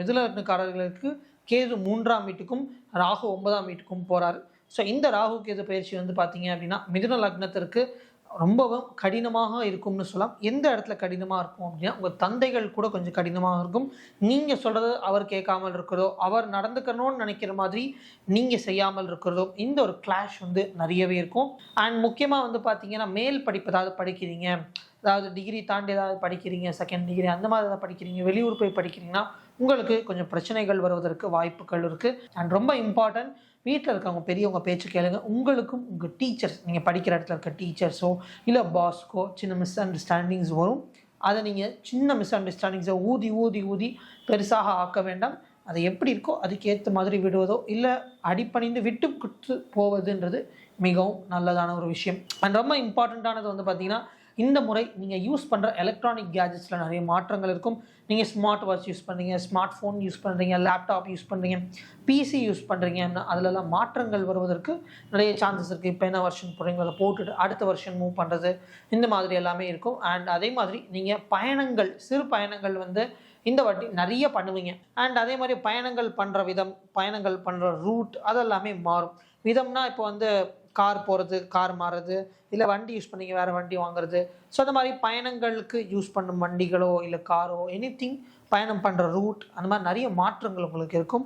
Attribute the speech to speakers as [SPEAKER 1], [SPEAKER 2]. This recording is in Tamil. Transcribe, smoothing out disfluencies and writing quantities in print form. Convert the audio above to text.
[SPEAKER 1] மிதுன லக்னக்காரர்களுக்கு கேது 3ஆம் வீட்டுக்கும் ராகு 9ஆம் வீட்டுக்கும் போகிறாரு. ஸோ இந்த ராகு கேது பயிற்சி வந்து பார்த்தீங்க அப்படின்னா மிதுன லக்னத்திற்கு ரொம்பவும் கடினமாக இருக்கும்னு சொல்லலாம். எந்த இடத்துல கடினமாக இருக்கும் அப்படின்னா உங்கள் தந்தைகள் கூட கொஞ்சம் கடினமாக இருக்கும். நீங்கள் சொல்கிறது அவர் கேட்காமல் இருக்கிறதோ, அவர் நடந்துக்கணும்னு நினைக்கிற மாதிரி நீங்கள் செய்யாமல் இருக்கிறதோ, இந்த ஒரு கிளாஷ் வந்து நிறையவே இருக்கும். அண்ட் முக்கியமாக வந்து பார்த்தீங்கன்னா மேல் படிப்பு ஏதாவது படிக்கிறீங்க, அதாவது டிகிரி தாண்டி ஏதாவது படிக்கிறீங்க, செகண்ட் டிகிரி அந்த மாதிரி ஏதாவது படிக்கிறீங்க, வெளியூர் போய் படிக்கிறீங்கன்னா உங்களுக்கு கொஞ்சம் பிரச்சனைகள் வருவதற்கு வாய்ப்புகள் இருக்குது. அண்ட் ரொம்ப இம்பார்ட்டன்ட், வீட்டில் இருக்கவங்க பெரியவங்க பேச்சு கேளுங்க. உங்களுக்கும் உங்கள் டீச்சர்ஸ், நீங்கள் படிக்கிற இடத்துல இருக்க டீச்சர்ஸோ இல்லை பாஸ்க்கோ சின்ன மிஸ் அண்டர்ஸ்டாண்டிங்ஸ் வரும். அதை நீங்கள் சின்ன மிஸ் அண்டர்ஸ்டாண்டிங்ஸை ஊதி ஊதி ஊதி பெருசாக ஆக்க வேண்டாம். அது எப்படி இருக்கோ அதுக்கேற்ற மாதிரி விடுவதோ இல்லை அடிப்பணிந்து விட்டு கொடுத்து போவதுன்றது மிகவும் நல்லதான ஒரு விஷயம். அண்ட் ரொம்ப இம்பார்ட்டண்ட்டானது வந்து பார்த்திங்கன்னா இந்த முறை நீங்கள் யூஸ் பண்ணுற எலக்ட்ரானிக் கேஜெட்ஸில் நிறைய மாற்றங்கள் இருக்கும். நீங்கள் ஸ்மார்ட் வாட்ச் யூஸ் பண்ணுறீங்க, ஸ்மார்ட் ஃபோன் யூஸ் பண்ணுறீங்க, லேப்டாப் யூஸ் பண்ணுறீங்க, பிசி யூஸ் பண்ணுறீங்கன்னா அதிலெல்லாம் மாற்றங்கள் வருவதற்கு நிறைய சான்சஸ் இருக்குது. இப்போ என்ன வெர்ஷன் போடுறீங்களோ அதை போட்டுட்டு அடுத்த வெர்ஷன் மூவ் பண்ணுறது, இந்த மாதிரி எல்லாமே இருக்கும். அண்ட் அதே மாதிரி நீங்கள் பயணங்கள், சிறு பயணங்கள் வந்து இந்த வாட்டி நிறைய பண்ணுவீங்க. அண்ட் அதே மாதிரி பயணங்கள் பண்ணுற விதம், பயணங்கள் பண்ணுற ரூட் அதெல்லாமே மாறும். விதம்னா இப்போ வந்து கார் போகிறது, கார் மாறுறது, இல்லை வண்டி யூஸ் பண்ணிங்க வேறு வண்டி வாங்குறது. ஸோ அந்த மாதிரி பயணங்களுக்கு யூஸ் பண்ணும் வண்டிகளோ இல்லை காரோ எனிதிங், பயணம் பண்ணுற ரூட், அந்த மாதிரி நிறைய மாற்றங்கள் உங்களுக்கு இருக்கும்.